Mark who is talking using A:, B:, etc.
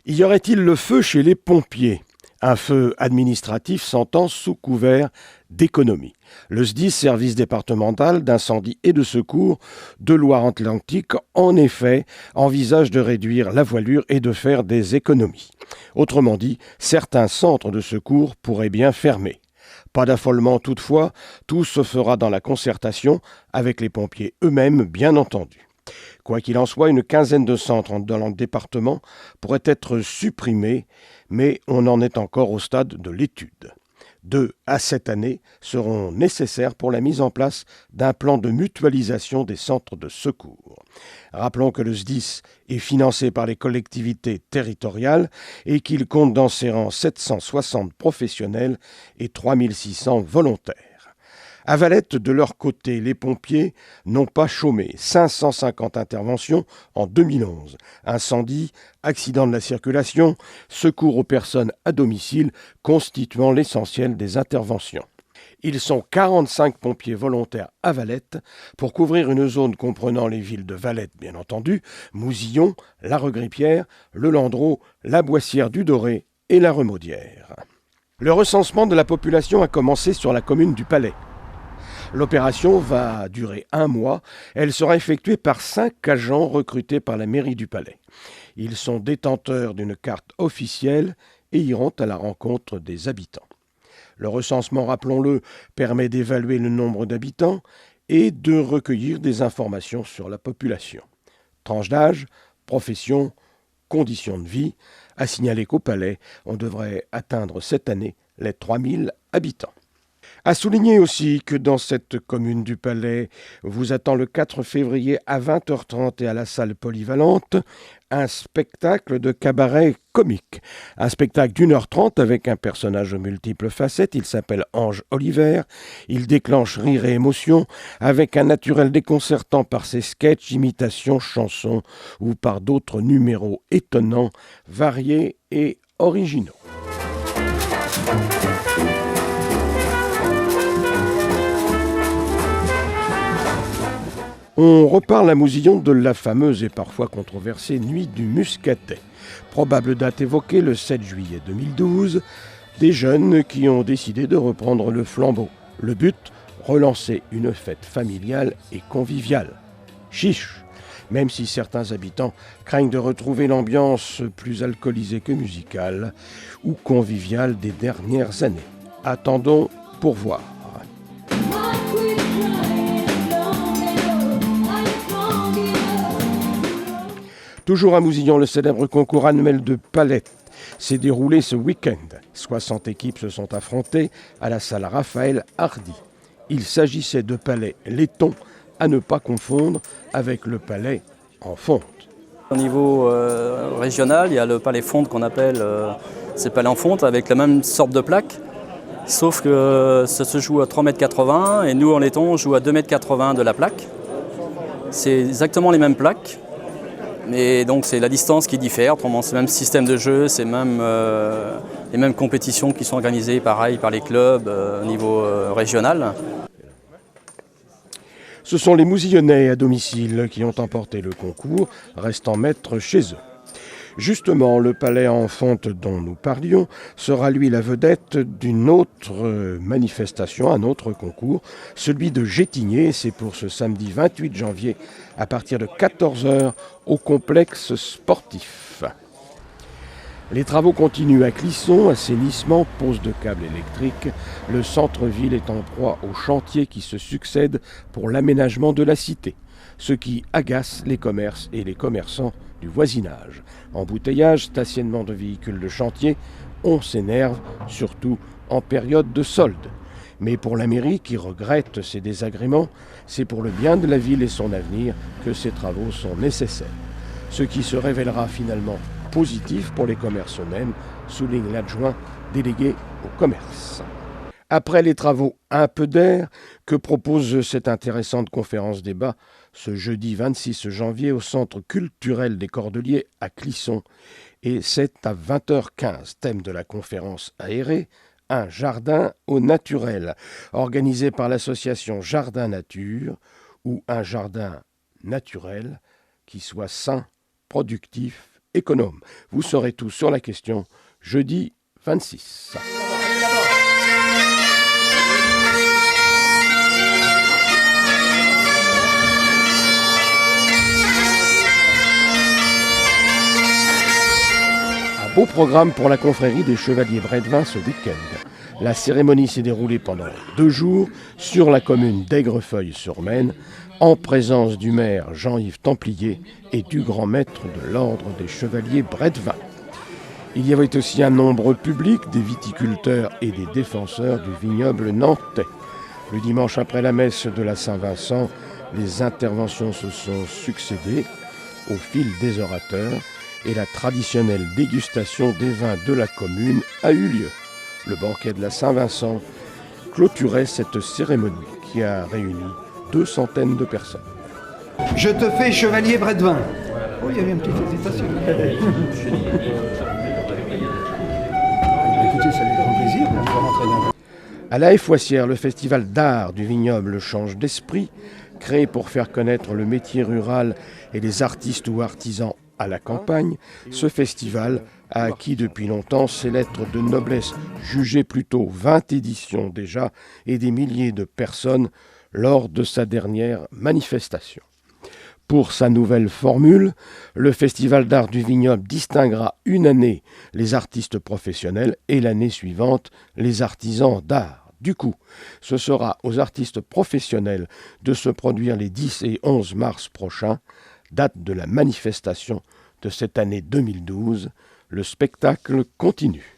A: Y aurait-il le feu chez les pompiers? Un feu administratif s'entend sous couvert d'économie. Le SDIS, service départemental d'incendie et de secours de Loire-Atlantique, en effet, envisage de réduire la voilure et de faire des économies. Autrement dit, certains centres de secours pourraient bien fermer. Pas d'affolement toutefois, tout se fera dans la concertation avec les pompiers eux-mêmes, bien entendu. Quoi qu'il en soit, une quinzaine de centres dans le département pourraient être supprimés, mais on en est encore au stade de l'étude. 2 à 7 années seront nécessaires pour la mise en place d'un plan de mutualisation des centres de secours. Rappelons que le SDIS est financé par les collectivités territoriales et qu'il compte dans ses rangs 760 professionnels et 3600 volontaires. À Valette, de leur côté, les pompiers n'ont pas chômé. 550 interventions en 2011. Incendie, accident de la circulation, secours aux personnes à domicile constituant l'essentiel des interventions. Ils sont 45 pompiers volontaires à Valette pour couvrir une zone comprenant les villes de Valette, bien entendu, Mousillon, la Regrippière, le Landreau, la Boissière du Doré et la Remaudière. Le recensement de la population a commencé sur la commune du Palais. L'opération va durer 1 mois. Elle sera effectuée par 5 agents recrutés par la mairie du Palais. Ils sont détenteurs d'une carte officielle et iront à la rencontre des habitants. Le recensement, rappelons-le, permet d'évaluer le nombre d'habitants et de recueillir des informations sur la population. Tranche d'âge, profession, conditions de vie. À signaler qu'au Palais, on devrait atteindre cette année les 3000 habitants. À souligner aussi que dans cette commune du Palais vous attend le 4 février à 20h30 et à la salle polyvalente un spectacle de cabaret comique. Un spectacle d'1h30 avec un personnage aux multiples facettes. Il s'appelle Ange Oliver. Il déclenche rire et émotion avec un naturel déconcertant par ses sketchs, imitations, chansons ou par d'autres numéros étonnants, variés et originaux. On reparle à Mousillon de la fameuse et parfois controversée Nuit du Muscadet. Probable date évoquée le 7 juillet 2012, des jeunes qui ont décidé de reprendre le flambeau. Le but, relancer une fête familiale et conviviale. Chiche, même si certains habitants craignent de retrouver l'ambiance plus alcoolisée que musicale ou conviviale des dernières années. Attendons pour voir. Toujours à Mousillon, le célèbre concours annuel de Palette s'est déroulé ce week-end. 60 équipes se sont affrontées à la salle Raphaël Hardy. Il s'agissait de palais laiton, à ne pas confondre avec le palais en fonte.
B: Au niveau régional, il y a le palais fonte qu'on appelle c'est palais en fonte avec la même sorte de plaque, sauf que ça se joue à 3,80 m et nous en laiton on joue à 2,80 m de la plaque. C'est exactement les mêmes plaques. Mais donc c'est la distance qui diffère, autrement c'est le même système de jeu, c'est même, les mêmes compétitions qui sont organisées pareil par les clubs au niveau régional.
A: Ce sont les Mousillonnais à domicile qui ont emporté le concours, restant maîtres chez eux. Justement, le palais en fonte dont nous parlions sera lui la vedette d'une autre manifestation, un autre concours, celui de Gétigné. C'est pour ce samedi 28 janvier à partir de 14h au complexe sportif. Les travaux continuent à Clisson, assainissement, pose de câbles électriques. Le centre-ville est en proie aux chantiers qui se succèdent pour l'aménagement de la cité, ce qui agace les commerces et les commerçants du voisinage. Embouteillage, stationnement de véhicules de chantier, on s'énerve, surtout en période de solde. Mais pour la mairie qui regrette ces désagréments, c'est pour le bien de la ville et son avenir que ces travaux sont nécessaires. Ce qui se révélera finalement positif pour les commerces eux-mêmes, souligne l'adjoint délégué au commerce. Après les travaux, un peu d'air, que propose cette intéressante conférence-débat ce jeudi 26 janvier au Centre culturel des Cordeliers à Clisson. Et c'est à 20h15, thème de la conférence aérée, un jardin au naturel, organisé par l'association Jardin Nature, ou un jardin naturel qui soit sain, productif économe. Vous saurez tout sur la question jeudi 26. Beau programme pour la confrérie des Chevaliers Brédevin ce week-end. La cérémonie s'est déroulée pendant 2 jours sur la commune d'Aigrefeuille-sur-Maine, en présence du maire Jean-Yves Templier et du grand maître de l'ordre des Chevaliers Brédevin. Il y avait aussi un nombre public des viticulteurs et des défenseurs du vignoble nantais. Le dimanche après la messe de la Saint-Vincent, les interventions se sont succédées au fil des orateurs et la traditionnelle dégustation des vins de la commune a eu lieu. Le banquet de la Saint-Vincent clôturait cette cérémonie qui a réuni 200 de personnes.
C: Je te fais chevalier Brédevin. Oh, il y avait une petite hésitation. Écoutez, ça lui grand plaisir. On va rentrer dans...
A: À la Foissière, le festival d'art du vignoble change d'esprit, créé pour faire connaître le métier rural et les artistes ou artisans à la campagne. Ce festival a acquis depuis longtemps ses lettres de noblesse, jugées plutôt 20 éditions déjà et des milliers de personnes lors de sa dernière manifestation. Pour sa nouvelle formule, le Festival d'art du vignoble distinguera une année les artistes professionnels et l'année suivante les artisans d'art. Du coup, ce sera aux artistes professionnels de se produire les 10 et 11 mars prochains, date de la manifestation de cette année 2012. Le spectacle continue.